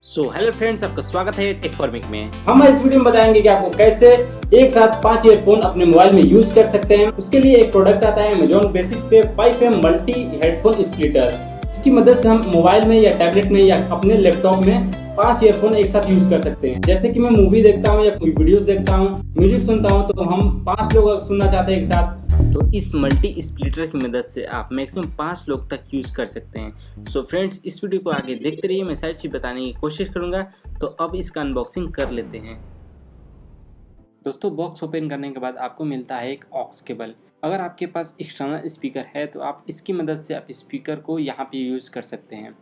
Hello friends, आपका स्वागत है टेक फॉर्मिक में। हम इस वीडियो में बताएंगे कि आपको कैसे एक साथ 5 ईयरफोन अपने मोबाइल में यूज कर सकते हैं। उसके लिए एक प्रोडक्ट आता है अमेजॉन बेसिक से 5M मल्टी हेडफोन स्प्लिटर। इसकी मदद से हम मोबाइल में या टैबलेट में या अपने लैपटॉप में 5 ईयरफोन एक साथ यूज कर सकते हैं। जैसे कि मैं मूवी देखता हूँ या कोई वीडियोस देखता हूँ, म्यूजिक सुनता हूँ, तो हम 5 लोग सुनना चाहते हैं एक साथ, तो इस मल्टी स्प्लिटर की मदद से आप मैक्सिमम 5 लोग तक यूज कर सकते हैं। फ्रेंड्स, इस वीडियो को आगे देखते रहिए, मैं सारी चीज बताने की कोशिश करूंगा। तो अब इसका अनबॉक्सिंग कर लेते हैं। दोस्तों, बॉक्स ओपन करने के बाद आपको मिलता है एक ऑक्स केबल। अगर आपके पास एक्सटर्नल स्पीकर है तो आप इसकी मदद से आप स्पीकर को यहाँ पे यूज कर सकते हैं।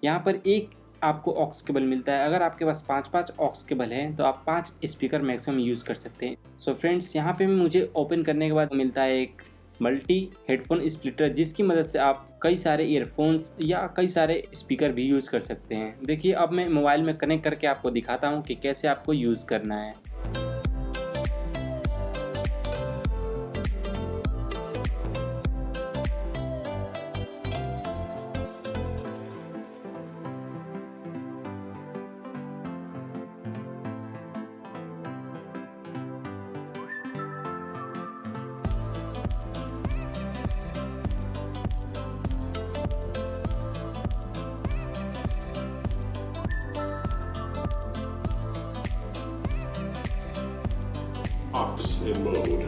यहाँ पर एक आपको ऑक्स केबल मिलता है। अगर आपके पास 5 ऑक्स केबल हैं तो आप 5 स्पीकर मैक्सिमम यूज़ कर सकते हैं। फ्रेंड्स, यहाँ पे मुझे ओपन करने के बाद मिलता है एक मल्टी हेडफोन स्प्लिटर, जिसकी मदद से आप कई सारे ईयरफोन्स या कई सारे स्पीकर भी यूज़ कर सकते हैं। देखिए, अब मैं मोबाइल में कनेक्ट करके आपको दिखाता हूँ कि कैसे आपको यूज़ करना है। Ox in mode.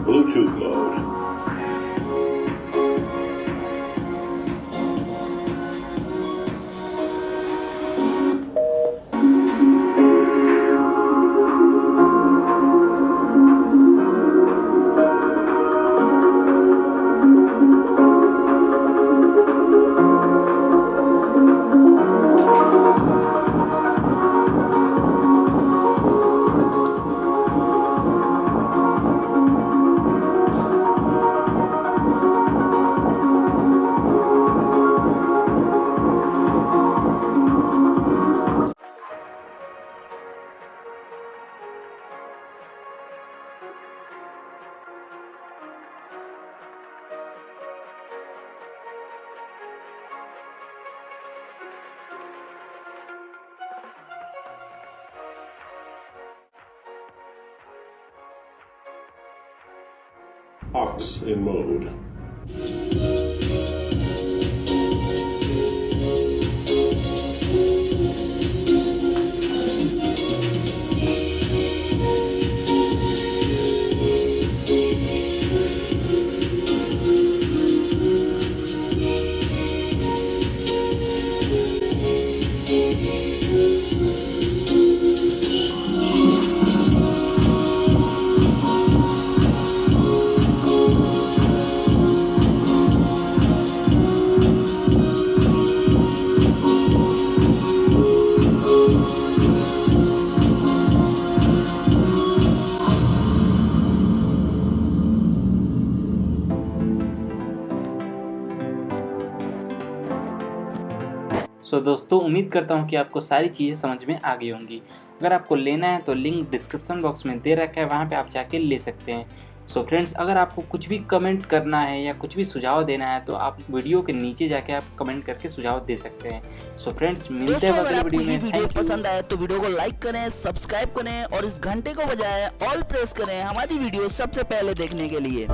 Bluetooth mode. Ox in mode. दोस्तों, उम्मीद करता हूँ कि आपको सारी चीज़ें समझ में आ गई होंगी। अगर आपको लेना है तो लिंक डिस्क्रिप्शन बॉक्स में दे रखा है, वहाँ पे आप जाके ले सकते हैं। फ्रेंड्स, अगर आपको कुछ भी कमेंट करना है या कुछ भी सुझाव देना है तो आप वीडियो के नीचे जाके आप कमेंट करके सुझाव दे सकते हैं। फ्रेंड्स, मिलते हैं अगले वीडियो में। वीडियो पसंद आए तो वीडियो को लाइक करें, सब्सक्राइब करें और इस घंटे को बजाय ऑल प्रेस करें हमारी वीडियो सबसे पहले देखने के लिए।